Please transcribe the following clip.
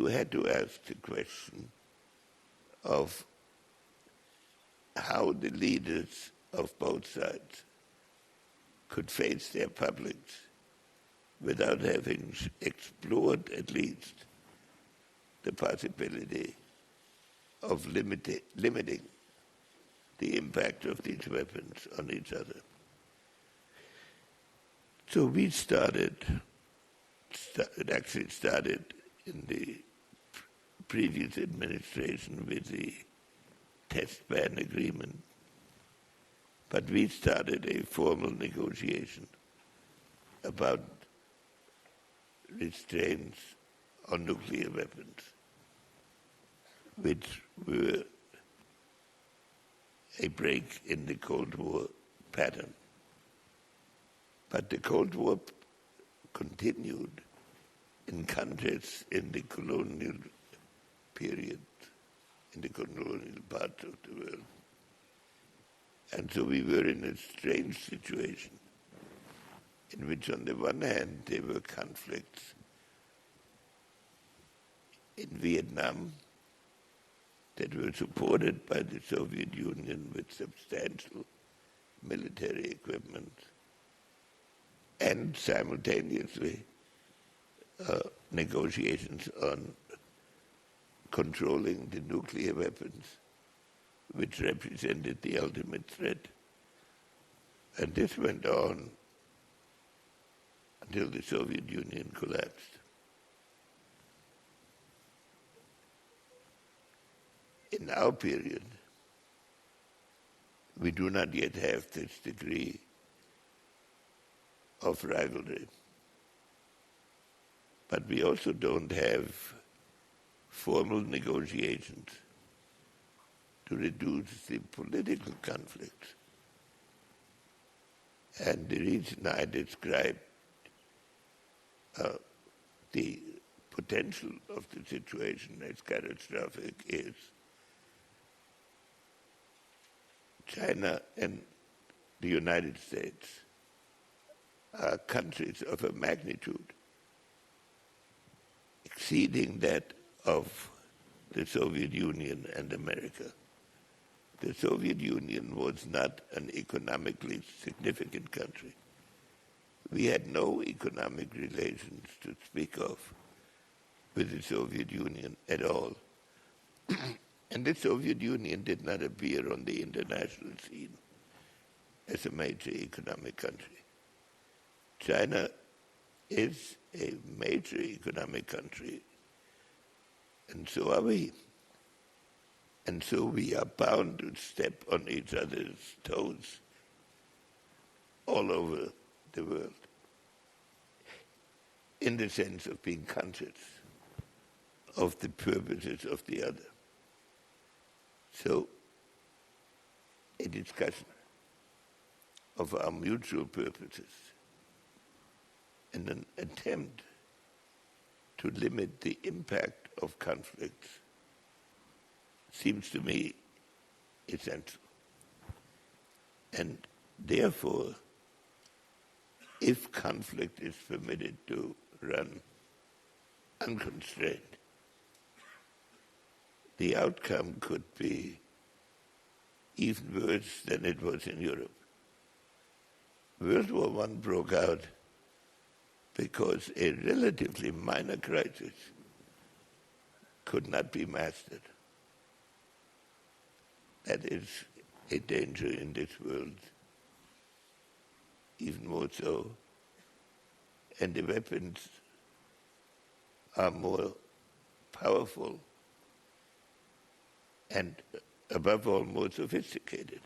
you had to ask the question of how the leaders of both sides could face their publics without having explored at least the possibility of limiting the impact of these weapons on each other. So we it actually started in the previous administration with the test ban agreement, but we started a formal negotiation about restraints on nuclear weapons, which were a break in the Cold War pattern. But the Cold War continued in countries in the colonial period, in the colonial part of the world. And so we were in a strange situation in which on the one hand there were conflicts in Vietnam that were supported by the Soviet Union with substantial military equipment, and simultaneously negotiations on controlling the nuclear weapons, which represented the ultimate threat. And this went on until the Soviet Union collapsed. In our period, we do not yet have this degree of rivalry. But we also don't have formal negotiations to reduce the political conflicts. And the reason I described the potential of the situation as catastrophic is China and the United States are countries of a magnitude exceeding that of the Soviet Union and America. The Soviet Union was not an economically significant country. We had no economic relations to speak of with the Soviet Union at all. And the Soviet Union did not appear on the international scene as a major economic country. China is a major economic country, and so are we. And so we are bound to step on each other's toes all over the world, in the sense of being conscious of the purposes of the other. So a discussion of our mutual purposes and an attempt to limit the impact of conflicts seems to me essential. And therefore, if conflict is permitted to run unconstrained, the outcome could be even worse than it was in Europe. World War I broke out because a relatively minor crisis could not be mastered. That is a danger in this world, even more so. And the weapons are more powerful and, above all, more sophisticated.